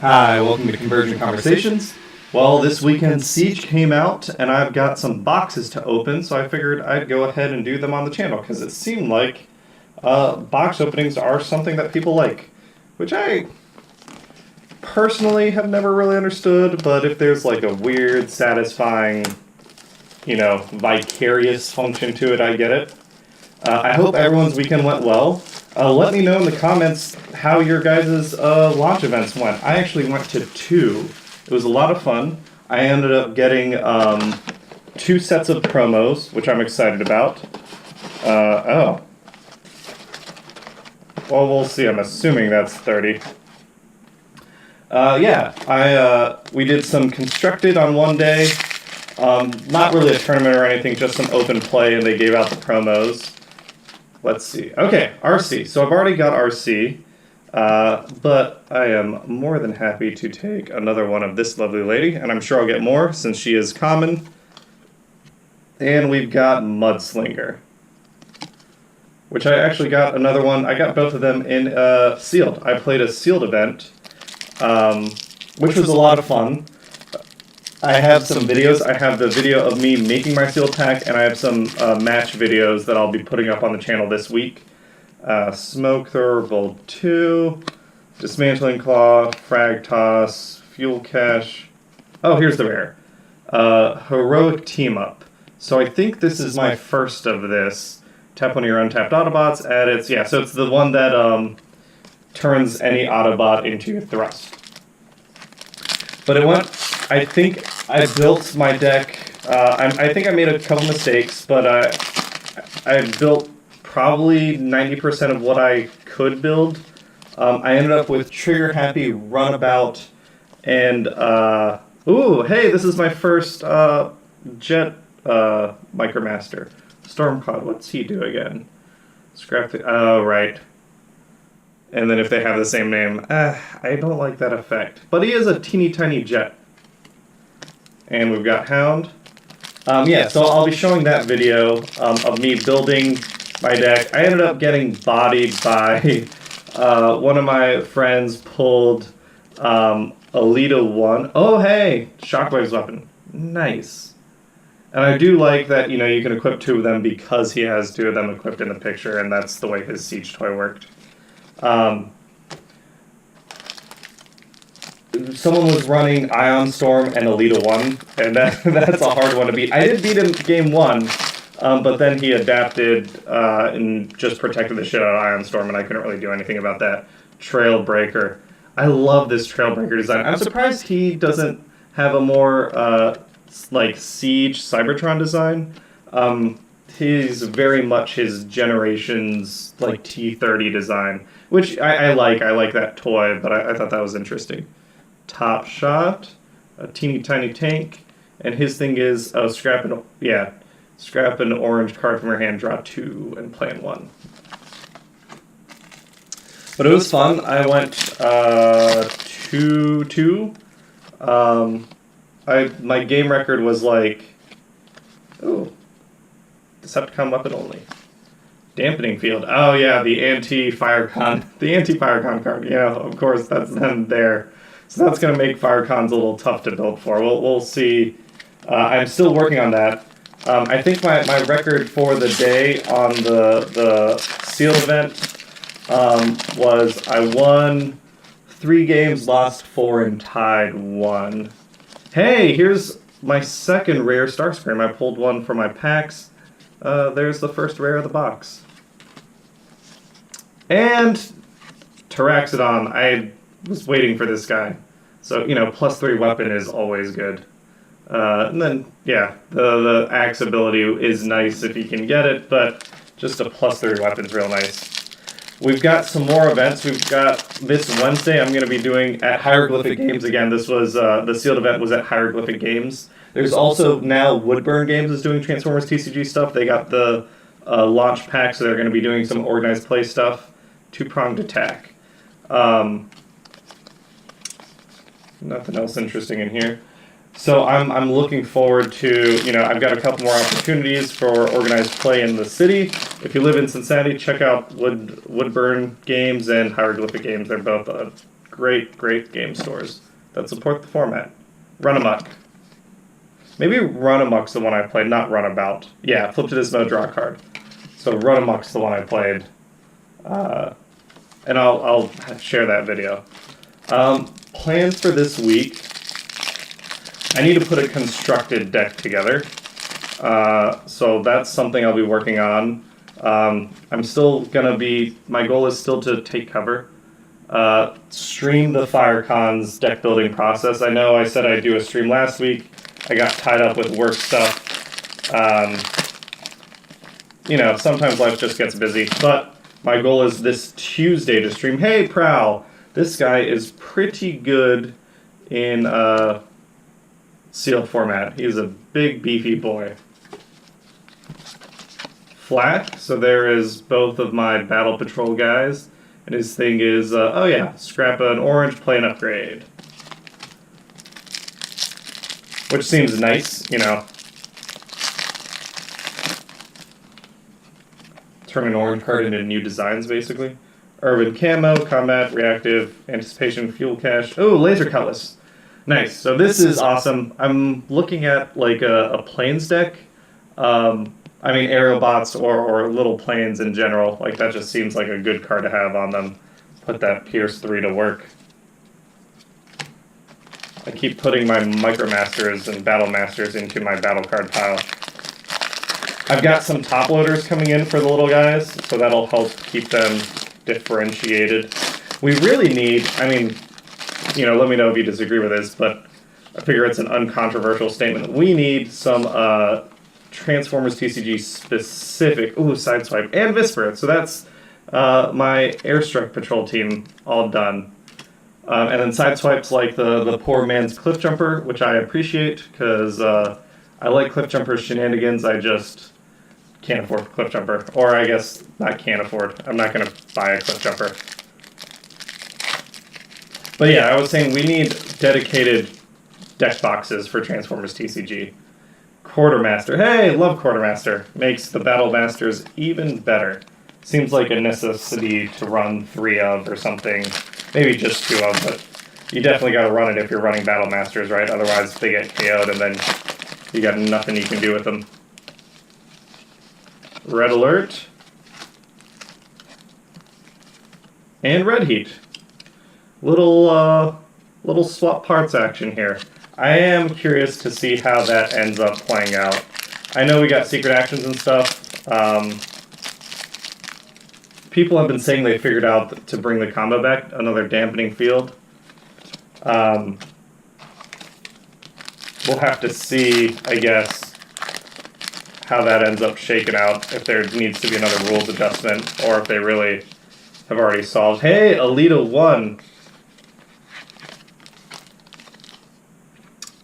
Hi, welcome to Conversion Conversations. Well, this weekend Siege came out, and I've got some boxes to open, so I figured I'd go ahead and do them on the channel, because it seemed like box openings are something that people like, which I personally have never really understood, but if there's like a weird, satisfying, vicarious function to it, I get it. I hope everyone's weekend went well. Let me know in the comments how your guys' launch events went. I actually went to 2. It was a lot of fun. I ended up getting 2 sets of promos, which I'm excited about. Well, we'll see. I'm assuming that's 30. We did some constructed on one day. Not really a tournament or anything, just some open play, and they gave out the promos. Let's see. Okay, RC. So I've already got RC, but I am more than happy to take another one of this lovely lady, and I'm sure I'll get more since she is common. And we've got Mudslinger, which I actually got another one. I got both of them in sealed. I played a sealed event, which was a lot of fun. I have some videos. I have the video of me making my sealed pack, and I have some match videos that I'll be putting up on the channel this week. Smoke Thrower, Bolt 2, Dismantling Claw, Frag Toss, Fuel Cache. Oh, here's the rare. Heroic Team Up. So I think this is my first of this. Tap one of your untapped Autobots, add it. Yeah, so it's the one that turns any Autobot into your thrust. But it went... I think I built my deck. I think I made a couple mistakes, but I built probably 90% of what I could build. I ended up with Trigger Happy, Runabout, and ooh, hey, this is my first Jet Micromaster. Stormcloud, what's he do again? Scrap the... Oh, right. And then if they have the same name, I don't like that effect. But he is a teeny tiny jet. And we've got Hound. So I'll be showing that video of me building my deck. I ended up getting bodied by one of my friends pulled Alita 1. Oh, hey! Shockwave's weapon. Nice. And I do like that, you can equip 2 of them because he has 2 of them equipped in the picture, and that's the way his Siege toy worked. Someone was running Ion Storm and Alita 1, and that's a hard one to beat. I did beat him game 1, but then he adapted and just protected the shit out of Ion Storm, and I couldn't really do anything about that. Trailbreaker. I love this Trailbreaker design. I'm surprised he doesn't have a more, Siege Cybertron design. He's very much his generation's, T30 design, which I like. I like that toy, but I thought that was interesting. Top Shot, a teeny tiny tank, and his thing is scrap an orange card from your hand, draw 2, and plan 1. But it was fun. I went 2-2. My game record was Decepticon weapon only. Dampening Field. Oh yeah, the anti-firecon card. Yeah, of course that's them there. So that's going to make firecons a little tough to build for. We'll see. I'm still working on that. I think my record for the day on the sealed event was I won 3 games, lost 4, and tied 1. Hey, here's my second rare Starscream. I pulled one for my packs. There's the first rare of the box. And Taraxodon. I was waiting for this guy. So, +3 weapon is always good. And then, yeah, the axe ability is nice if you can get it, but just a +3 weapon's real nice. We've got some more events. We've got this Wednesday I'm going to be doing at Hieroglyphic Games again. This was, the sealed event was at Hieroglyphic Games. There's also now Woodburn Games is doing Transformers TCG stuff. They got the launch pack, so they're going to be doing some organized play stuff. 2-pronged attack. Nothing else interesting in here. So I'm looking forward to, I've got a couple more opportunities for organized play in the city. If you live in Cincinnati, check out Woodburn Games and Hieroglyphic Games. They're both great, great game stores that support the format. Run Amok. Maybe Run Amok's the one I played, not Runabout. Yeah, flip to this mode, draw a card. So Run Amok's the one I played. And I'll share that video. Plans for this week. I need to put a constructed deck together. So that's something I'll be working on. I'm still gonna be, my goal is still to take cover. Stream the firecons deck building process. I know I said I'd do a stream last week. I got tied up with work stuff. You know, sometimes life just gets busy, but my goal is this Tuesday to stream. Hey, Prowl! This guy is pretty good in seal format. He's a big, beefy boy. Flak, so there is both of my Battle Patrol guys, and his thing is, oh yeah, scrap an orange, play an upgrade. Which seems nice, you know. Turn an orange card into new designs, basically. Urban Camo, Combat, Reactive, Anticipation, Fuel Cache. Oh, Laser Cutlass. Nice. So this is awesome. I'm looking at like a planes deck. I mean, aerial bots or little planes in general. Like, that just seems like a good card to have on them. Put that Pierce 3 to work. I keep putting my Micromasters and Battle Masters into my battle card pile. I've got some top loaders coming in for the little guys, so that'll help keep them differentiated. We really need, I mean, you know, let me know if you disagree with this, but I figure it's an uncontroversial statement. We need some Transformers TCG specific, Sideswipe, and Visper. So that's my Airstruck Patrol team all done. And then Sideswipe's like the poor man's Cliff Jumper, which I appreciate, because I like Cliff Jumper's shenanigans. I just can't afford Cliff Jumper. Or I guess not can't afford. I'm not going to buy a Cliff Jumper. But yeah, I was saying we need dedicated deck boxes for Transformers TCG. Quartermaster. Hey, love Quartermaster. Makes the Battle Masters even better. Seems like a necessity to run 3 of or something. Maybe just 2 of, but you definitely got to run it if you're running Battle Masters, right? Otherwise they get KO'd and then you got nothing you can do with them. Red Alert. And Red Heat. Little swap parts action here. I am curious to see how that ends up playing out. I know we got secret actions and stuff. People have been saying they figured out to bring the combo back, another dampening field. We'll have to see, I guess, how that ends up shaking out, if there needs to be another rules adjustment, or if they really have already solved. Hey, Alita 1!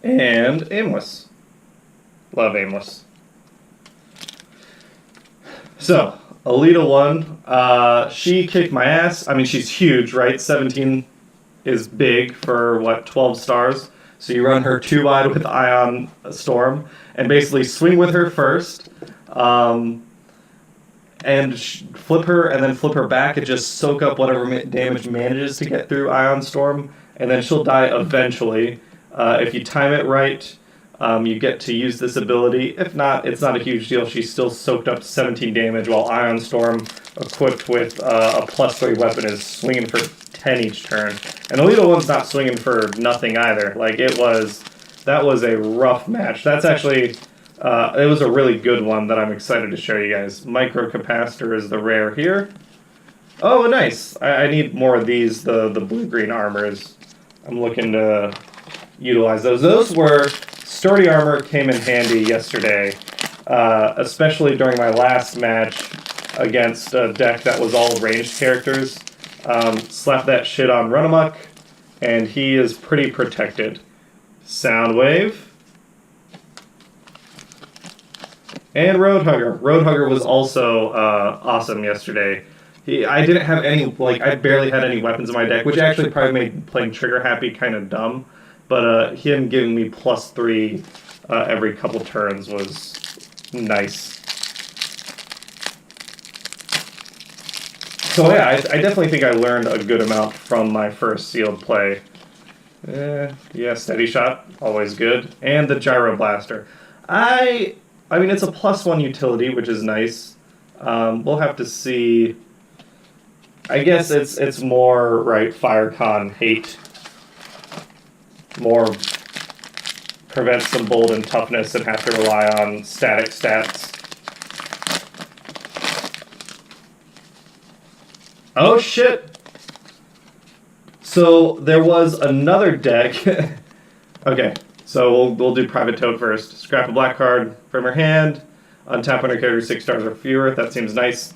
And Aimless. Love Aimless. So, Alita 1, she kicked my ass. I mean, she's huge, right? 17 is big for, what, 12 stars? So you run her 2-wide with Ion Storm, and basically swing with her first, and flip her, and then flip her back, and just soak up whatever damage manages to get through Ion Storm, and then she'll die eventually. If you time it right, you get to use this ability. If not, it's not a huge deal. She's still soaked up 17 damage, while Ion Storm, equipped with a +3 weapon, is swinging for 10 each turn. And Alita 1's not swinging for nothing either. Like, that was a rough match. That's actually, it was a really good one that I'm excited to show you guys. Micro Capacitor is the rare here. Oh, nice. I need more of these, the blue-green armors. I'm looking to utilize those. Those were, Sturdy Armor came in handy yesterday, especially during my last match against a deck that was all ranged characters. Slap that shit on Run Amok, and he is pretty protected. Soundwave. And Roadhugger. Roadhugger was also awesome yesterday. I didn't have any, like, I barely had any weapons in my deck, which actually probably made playing Trigger Happy kind of dumb. But him giving me +3 every couple turns was nice. So yeah, I definitely think I learned a good amount from my first sealed play. Yeah, steady shot, always good, and the gyro blaster. I mean, it's a +1 utility, which is nice. We'll have to see. I guess it's more right. Firecon hate more prevents some bold and toughness and have to rely on static stats. Oh shit! So there was another deck. Okay, so we'll do Private Toad first. Scrap a black card from your hand. Untap when your character 6 stars or fewer. That seems nice.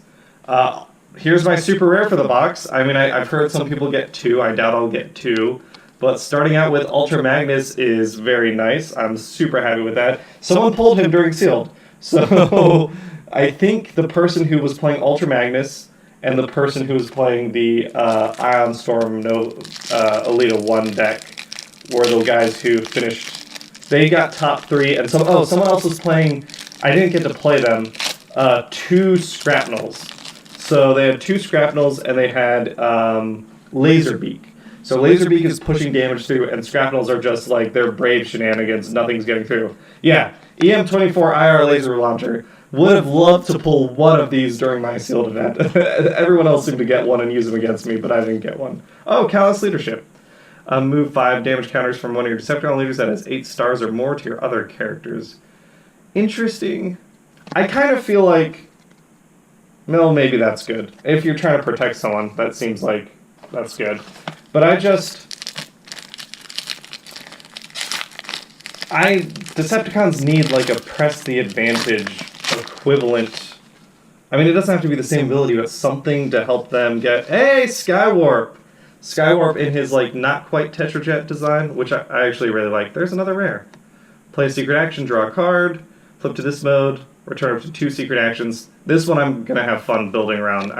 Here's my super rare for the box. I mean, I've heard some people get 2. I doubt I'll get 2. But starting out with Ultra Magnus is very nice. I'm super happy with that. Someone pulled him during Sealed. So I think the person who was playing Ultra Magnus and the person who was playing the Ion Storm Alita 1 deck were the guys who finished. They got top 3, and someone else was playing. I didn't get to play them. 2 Scrapnels. So they had 2 Scrapnels, and they had Laserbeak. So Laserbeak is pushing damage through, and Scrapnels are just like they're brave shenanigans. Nothing's getting through. Yeah, EM24 IR laser launcher. Would have loved to pull one of these during my sealed event. Everyone else seemed to get one and use them against me, but I didn't get one. Oh, Callous Leadership. Move 5 damage counters from one of your Decepticon leaders that has 8 stars or more to your other characters. Interesting. I kind of feel like, well, maybe that's good. If you're trying to protect someone, that seems like that's good. But Decepticons need like a press the advantage equivalent. I mean, it doesn't have to be the same ability, but something to help them get, hey, Skywarp! Skywarp in his like not quite Tetrajet design, which I actually really like. There's another rare. Play a secret action, draw a card, flip to this mode, return up to 2 secret actions. This one I'm gonna have fun building around.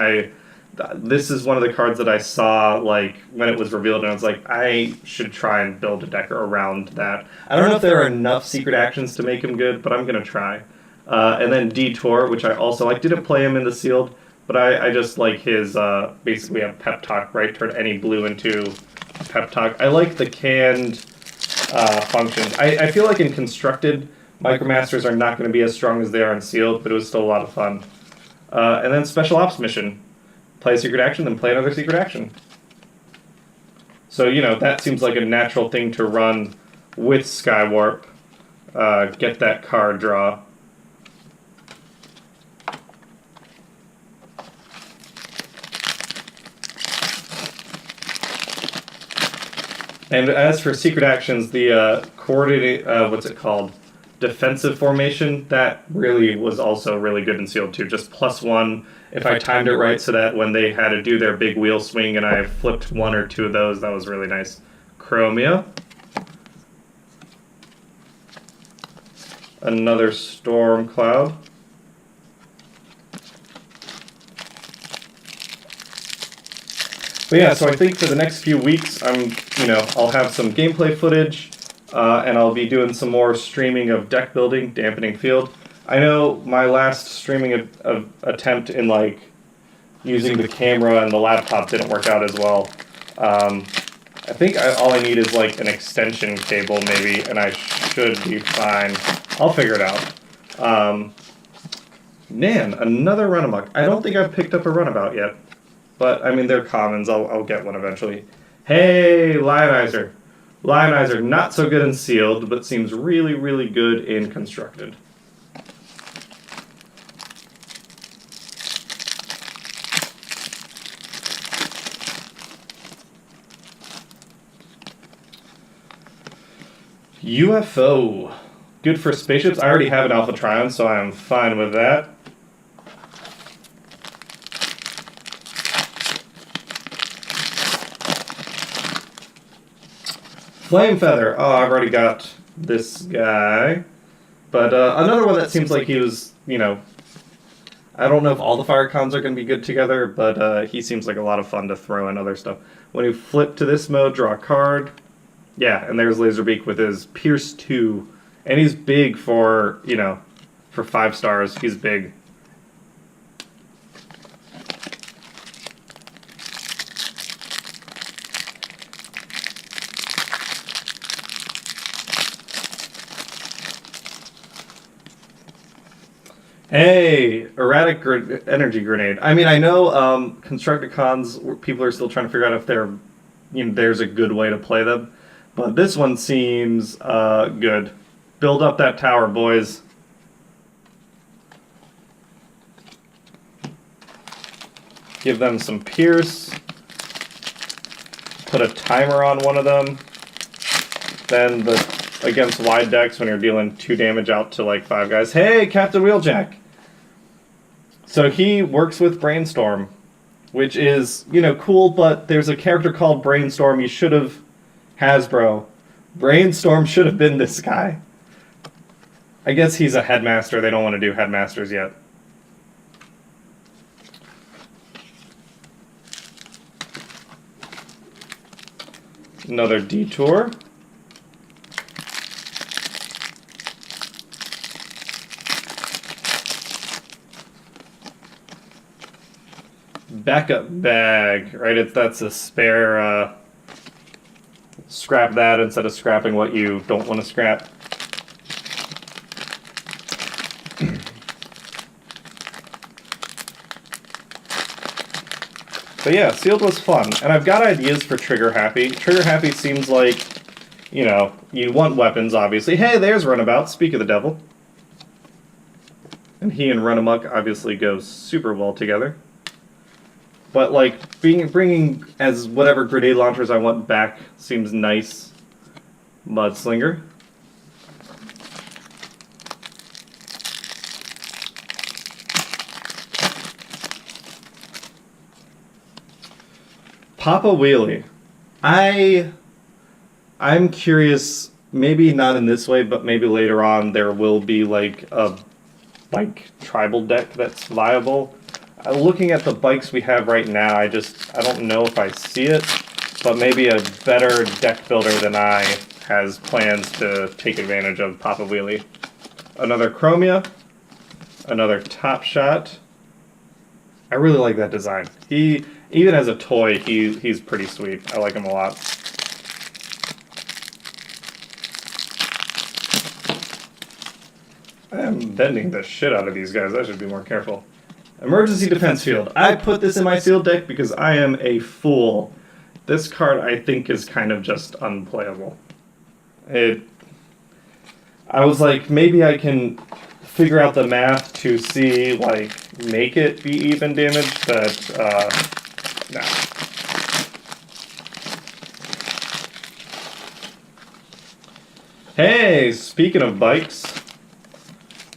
This is one of the cards that I saw like when it was revealed, and I was like, I should try and build a deck around that. I don't know if there are enough secret actions to make him good, but I'm gonna try. And then Detour, which I also like. Didn't play him in the sealed, but I just like his basically a pep talk, right? Turn any blue into pep talk. I like the canned functions. I feel like in constructed, Micromasters are not going to be as strong as they are in sealed, but it was still a lot of fun. And then Special Ops Mission. Play a secret action, then play another secret action. So, you know, that seems like a natural thing to run with Skywarp. Get that card draw. And as for secret actions, the coordinate, what's it called? Defensive formation, that really was also really good in sealed too. Just +1 if I timed it right so that when they had to do their big wheel swing and I flipped 1 or 2 of those, that was really nice. Chromia. Another Storm Cloud. But yeah, so I think for the next few weeks, I'll have some gameplay footage, and I'll be doing some more streaming of deck building, dampening field. I know my last streaming attempt in like using the camera and the laptop didn't work out as well. I think all I need is like an extension cable maybe, and I should be fine. I'll figure it out. Man, another runabout. I don't think I've picked up a runabout yet. But, I mean, they're commons. I'll get one eventually. Hey, Lionizer. Lionizer, not so good in sealed, but seems really, really good in constructed. UFO. Good for spaceships. I already have an Alpha Trion, so I'm fine with that. Flame Feather. Oh, I've already got this guy. But another one that seems like he was, I don't know if all the firecons are going to be good together, but he seems like a lot of fun to throw in other stuff. When you flip to this mode, draw a card. Yeah, and there's Laserbeak with his Pierce 2. And he's big for, for 5 stars. He's big. Hey, energy grenade. I mean, I know Constructicons, people are still trying to figure out if there's a good way to play them, but this one seems good. Build up that tower, boys. Give them some pierce. Put a timer on one of them. Then against wide decks when you're dealing 2 damage out to like 5 guys. Hey, Captain Wheeljack! So he works with Brainstorm, which is, cool, but there's a character called Brainstorm. You should have... Hasbro. Brainstorm should have been this guy. I guess he's a headmaster. They don't want to do headmasters yet. Another detour. Backup bag, right? That's a spare, scrap that instead of scrapping what you don't want to scrap. But yeah, sealed was fun, and I've got ideas for Trigger Happy. Trigger Happy seems like, you want weapons, obviously. Hey, there's Runabout, speak of the devil. And he and Runamuck obviously go super well together. But like, bringing as whatever grenade launchers I want back seems nice. Mudslinger. Papa Wheelie. I'm curious, maybe not in this way, but maybe later on there will be like a bike tribal deck that's viable. Looking at the bikes we have right now, I don't know if I see it, but maybe a better deck builder than I has plans to take advantage of Papa Wheelie. Another Chromia, another Top Shot. I really like that design. Even as a toy, he's pretty sweet. I like him a lot. I'm bending the shit out of these guys. I should be more careful. Emergency Defense Field. I put this in my sealed deck because I am a fool. This card, I think, is kind of just unplayable. I was like, maybe I can figure out the math to see, like, make it be even damage, but, no. Hey, speaking of bikes,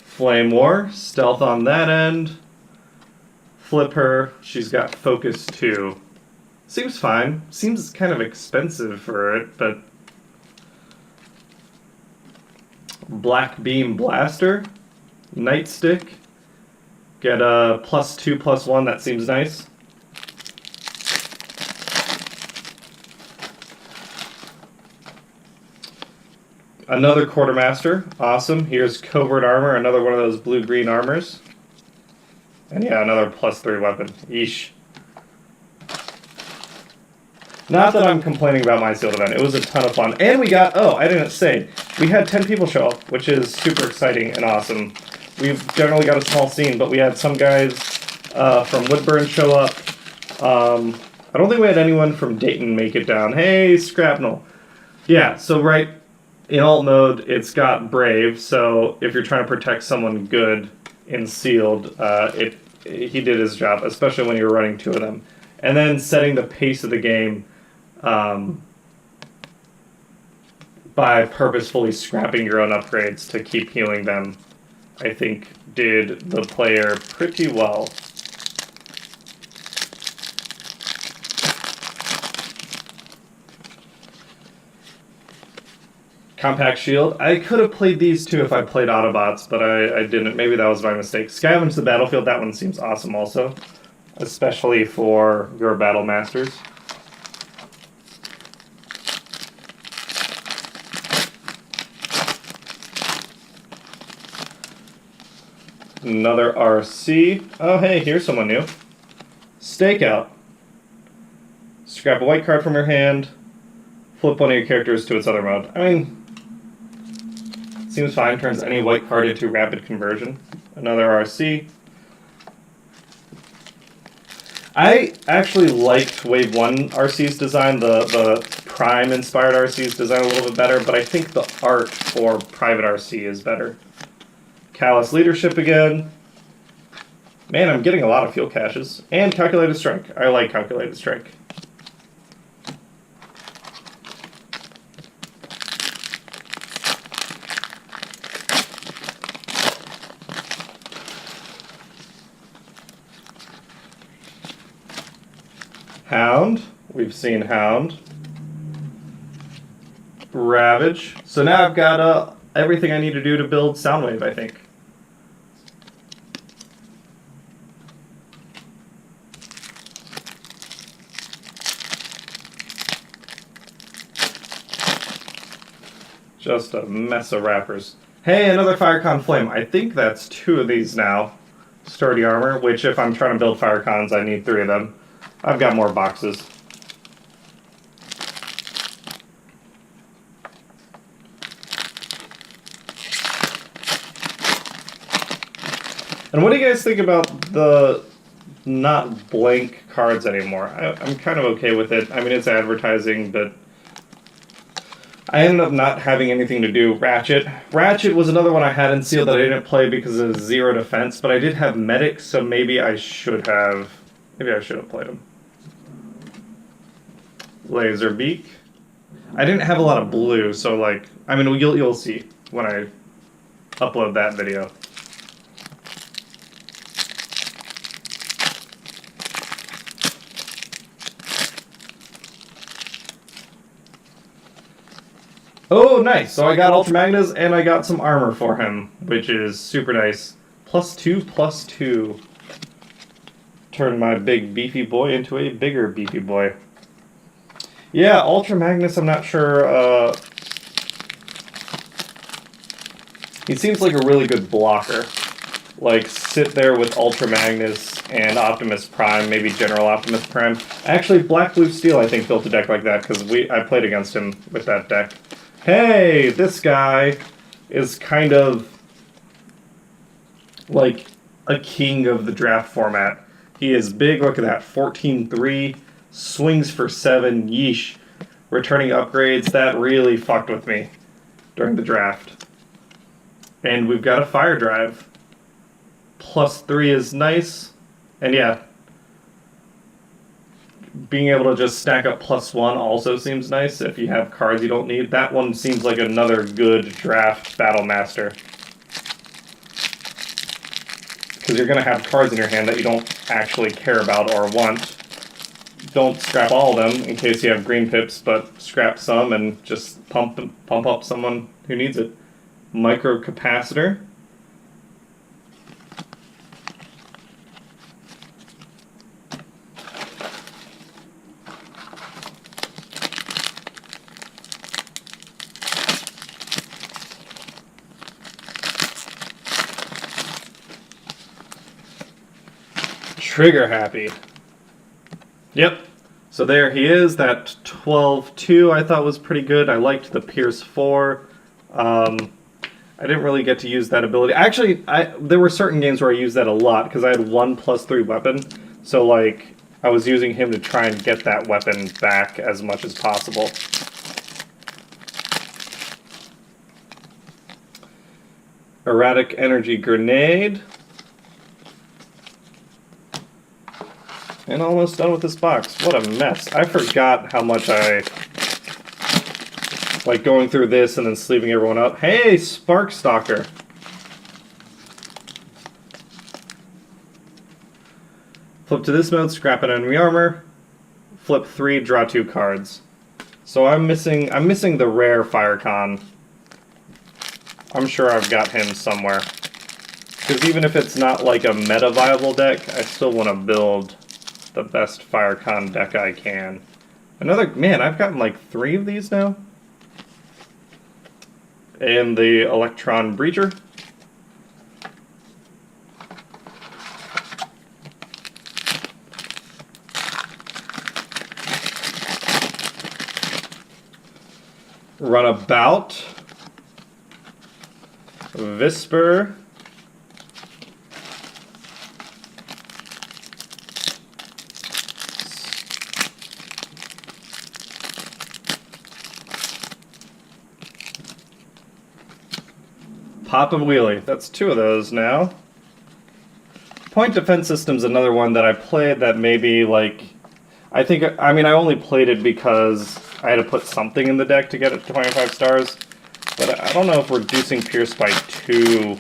Flame War, stealth on that end. Flip her, she's got focus 2. Seems fine. Seems kind of expensive for it, but... Black Beam Blaster. Nightstick. Get a +2/+1, that seems nice. Another Quartermaster, awesome. Here's Covert Armor, another one of those blue-green armors. And yeah, another +3 weapon. Yeesh. Not that I'm complaining about my sealed event. It was a ton of fun. And we got, I didn't say, we had 10 people show up, which is super exciting and awesome. We've generally got a small scene, but we had some guys from Woodburn show up. I don't think we had anyone from Dayton make it down. Hey, Scrapnel. Yeah, so right in alt mode, it's got Brave, so if you're trying to protect someone good in sealed, he did his job, especially when you're running 2 of them. And then setting the pace of the game by purposefully scrapping your own upgrades to keep healing them, I think did the player pretty well. Compact Shield. I could have played these too if I played Autobots, but I didn't. Maybe that was my mistake. Scavenge the Battlefield. That one seems awesome also, especially for your Battle Masters. Another RC. Oh, hey, here's someone new. Stakeout. Scrap a white card from your hand. Flip one of your characters to its other mode. I mean, seems fine. Turns any white card into rapid conversion. Another RC. I actually liked Wave 1 RC's design, the Prime-inspired RC's design a little bit better, but I think the art for Private RC is better. Callous Leadership again. Man, I'm getting a lot of fuel caches. And Calculated Strike. I like Calculated Strike. Hound. We've seen Hound. Ravage. So now I've got everything I need to do to build Soundwave, I think. Just a mess of wrappers. Hey, another Firecon Flame. I think that's 2 of these now. Sturdy Armor, which if I'm trying to build Firecons, I need 3 of them. I've got more boxes. And what do you guys think about the not blank cards anymore? I'm kind of okay with it. I mean, it's advertising, but I ended up not having anything to do. Ratchet. Ratchet was another one I had in Seal that I didn't play because of 0 defense, but I did have Medic, so maybe I should have played him. Laserbeak. I didn't have a lot of blue, so like, I mean, you'll see when I upload that video. Oh, nice. So I got Ultra Magnus and I got some armor for him, which is super nice. +2/+2. Turn my big beefy boy into a bigger beefy boy. Yeah, Ultra Magnus, I'm not sure. He seems like a really good blocker. Like, sit there with Ultra Magnus and Optimus Prime, maybe General Optimus Prime. Actually, Black Blue Steel, I think, built a deck like that, because I played against him with that deck. Hey, this guy is kind of like a king of the draft format. He is big, look at that, 14-3, swings for 7, yeesh. Returning upgrades, that really fucked with me during the draft. And we've got a Fire Drive. +3 is nice, and yeah, being able to just stack up +1 also seems nice if you have cards you don't need. That one seems like another good draft Battle Master. Because you're going to have cards in your hand that you don't actually care about or want. Don't scrap all of them in case you have green pips, but scrap some and just pump up someone who needs it. Micro Capacitor. Trigger happy. Yep. So there he is. That 12-2 I thought was pretty good. I liked the Pierce 4. I didn't really get to use that ability. Actually, there were certain games where I used that a lot because I had 1 +3 weapon. So like, I was using him to try and get that weapon back as much as possible. Erratic Energy Grenade. And almost done with this box. What a mess. I forgot how much I like going through this and then sleeving everyone up. Hey, Sparkstalker. Flip to this mode, scrap an enemy armor. Flip 3, draw 2 cards. So I'm missing the rare Firecon. I'm sure I've got him somewhere. Because even if it's not like a meta viable deck, I still want to build the best Firecon deck I can. Man, I've gotten like 3 of these now. And the Electron Breacher. Runabout. Visper. Pop and Wheelie. That's 2 of those now. Point Defense System's another one that I played that maybe, like... I mean, I only played it because I had to put something in the deck to get it to 25 stars. But I don't know if reducing Pierce by 2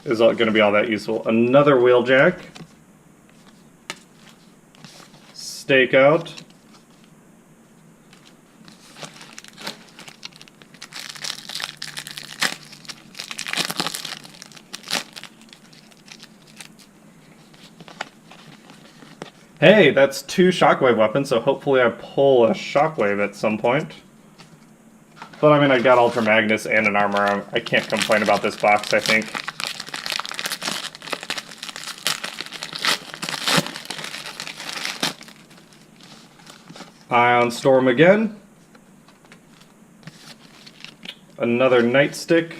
is going to be all that useful. Another Wheeljack. Stakeout. Hey, that's 2 Shockwave weapons, so hopefully I pull a Shockwave at some point. But I mean, I got Ultra Magnus and an armor. I can't complain about this box, I think. Ion Storm again. Another Nightstick.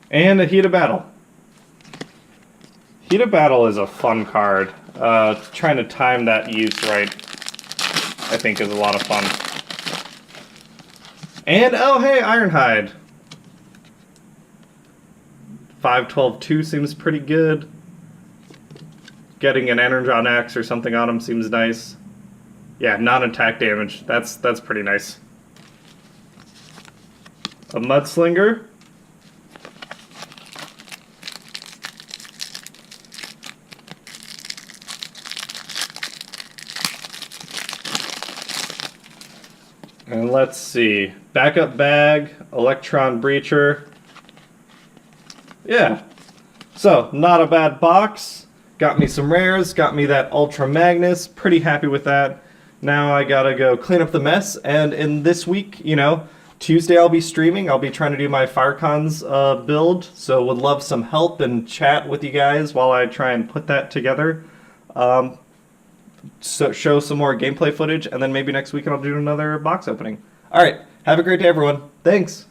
And a Heat of Battle. Heat of Battle is a fun card. Trying to time that use right, I think, is a lot of fun. And, oh hey, Ironhide. 5/12/2 seems pretty good. Getting an Energon Axe or something on him seems nice. Yeah, non-attack damage. That's pretty nice. A Mudslinger. And let's see, backup bag, Electron Breacher. Yeah, so not a bad box. Got me some rares, got me that Ultra Magnus, pretty happy with that. Now I gotta go clean up the mess, and in this week, you know, Tuesday I'll be streaming. I'll be trying to do my firecons build, so would love some help and chat with you guys while I try and put that together. So show some more gameplay footage, and then maybe next week I'll do another box opening. Alright, have a great day everyone. Thanks!